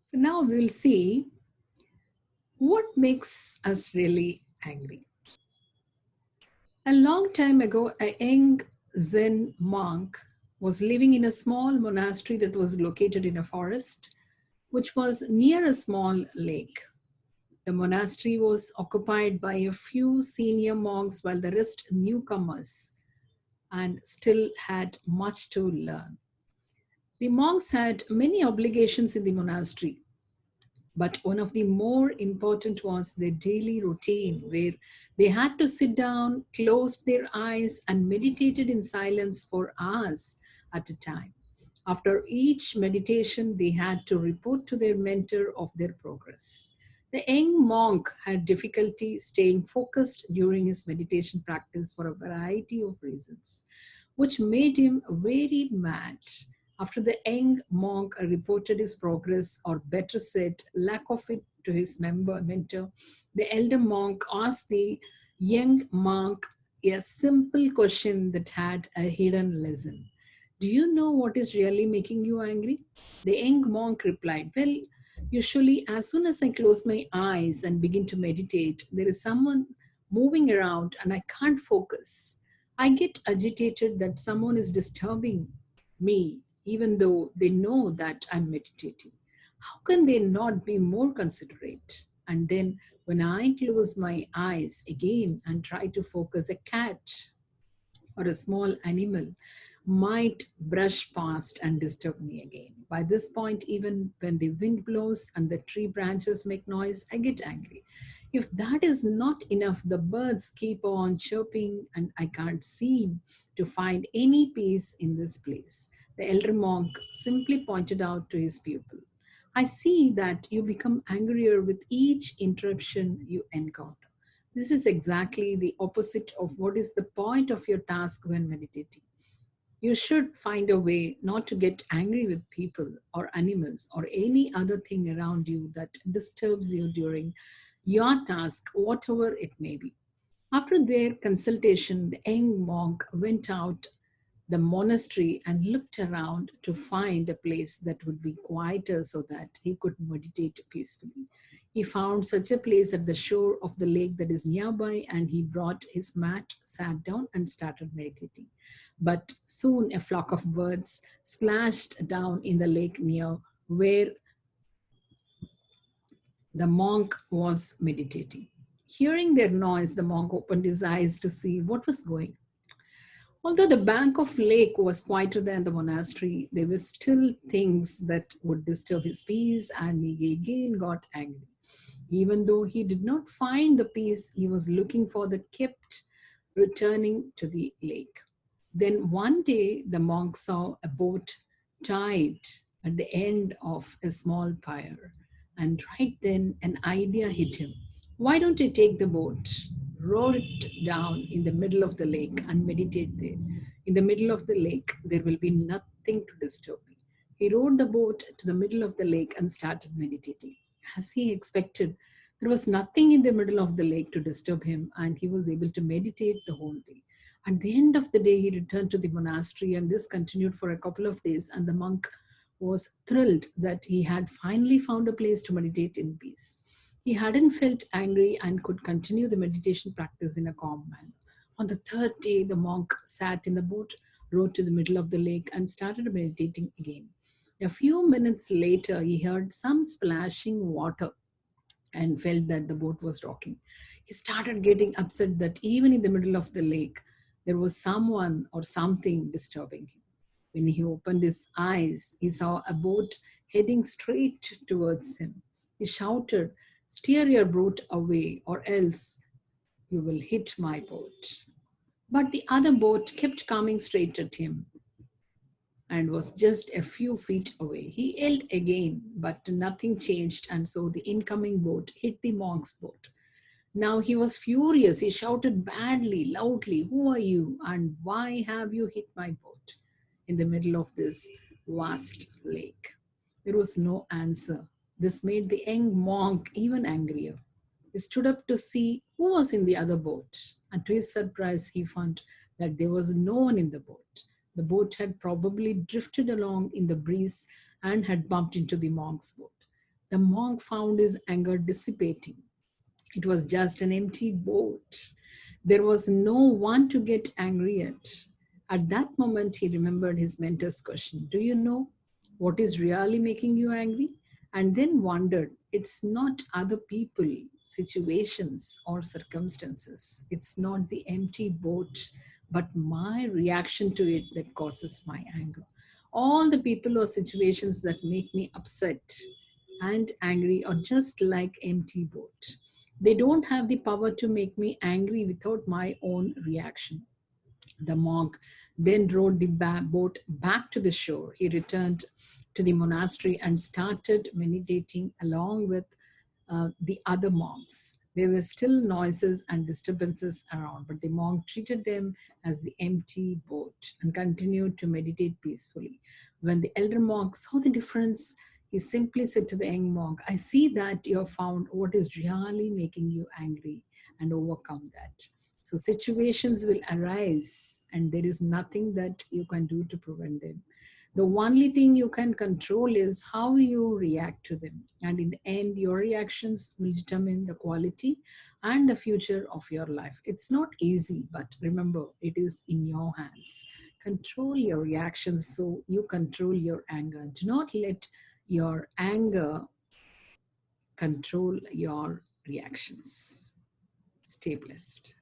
So now we'll see what makes us really angry. A long time ago, a young Zen monk was living in a small monastery that was located in a forest, which was near a small lake. The monastery was occupied by a few senior monks while the rest newcomers and still had much to learn. The monks had many obligations in the monastery, but one of the more important was their daily routine where they had to sit down, close their eyes, and meditated in silence for hours at a time. After each meditation, they had to report to their mentor of their progress. The young monk had difficulty staying focused during his meditation practice for a variety of reasons, which made him very mad. After the young monk reported his progress, or better said, lack of it, to his mentor, the elder monk asked the young monk a simple question that had a hidden lesson. Do you know what is really making you angry? The young monk replied, well, usually as soon as I close my eyes and begin to meditate, there is someone moving around and I can't focus. I get agitated that someone is disturbing me, even though they know that I'm meditating. How can they not be more considerate? And then when I close my eyes again and try to focus, a cat or a small animal might brush past and disturb me again. By this point, even when the wind blows and the tree branches make noise, I get angry. If that is not enough, the birds keep on chirping and I can't seem to find any peace in this place. The elder monk simply pointed out to his pupil, I see that you become angrier with each interruption you encounter. This is exactly the opposite of what is the point of your task when meditating. You should find a way not to get angry with people or animals or any other thing around you that disturbs you during your task, whatever it may be. After their consultation, the young monk went out the monastery and looked around to find a place that would be quieter so that he could meditate peacefully. He found such a place at the shore of the lake that is nearby, and he brought his mat, sat down, and started meditating. But soon a flock of birds splashed down in the lake near where the monk was meditating. Hearing their noise, the monk opened his eyes to see what was going on. Although the bank of lake was quieter than the monastery, there were still things that would disturb his peace, and he again got angry. Even though he did not find the peace he was looking for, that kept returning to the lake. Then one day the monk saw a boat tied at the end of a small pier, and right then an idea hit him. Why don't I take the boat, row it down in the middle of the lake, and meditate there? In the middle of the lake, there will be nothing to disturb me. He rowed the boat to the middle of the lake and started meditating. As he expected, there was nothing in the middle of the lake to disturb him, and he was able to meditate the whole day. At the end of the day, he returned to the monastery, and this continued for a couple of days. And the monk was thrilled that he had finally found a place to meditate in peace. He hadn't felt angry and could continue the meditation practice in a calm manner. On the third day, the monk sat in the boat, rowed to the middle of the lake, and started meditating again. A few minutes later, he heard some splashing water and felt that the boat was rocking. He started getting upset that even in the middle of the lake, there was someone or something disturbing him. When he opened his eyes, he saw a boat heading straight towards him. He shouted, steer your boat away, or else you will hit my boat. But the other boat kept coming straight at him and was just a few feet away. He yelled again, but nothing changed, and so the incoming boat hit the monk's boat. Now he was furious. He shouted badly, loudly, who are you, and why have you hit my boat in the middle of this vast lake? There was no answer. This made the young monk even angrier. He stood up to see who was in the other boat, and to his surprise, he found that there was no one in the boat. The boat had probably drifted along in the breeze and had bumped into the monk's boat. The monk found his anger dissipating. It was just an empty boat. There was no one to get angry at. At that moment, he remembered his mentor's question: "Do you know what is really making you angry?" And then wondered, it's not other people, situations, or circumstances. It's not the empty boat, but my reaction to it that causes my anger. All the people or situations that make me upset and angry are just like empty boat. They don't have the power to make me angry without my own reaction. The monk then rowed the boat back to the shore. He returned to the monastery and started meditating along with the other monks. There were still noises and disturbances around, but the monk treated them as the empty boat and continued to meditate peacefully. When the elder monk saw the difference, he simply said to the young monk, "I see that you have found what is really making you angry and overcome that." So situations will arise, and there is nothing that you can do to prevent them. The only thing you can control is how you react to them. And in the end, your reactions will determine the quality and the future of your life. It's not easy, but remember, it is in your hands. Control your reactions so you control your anger. Do not let your anger control your reactions. Stay blessed.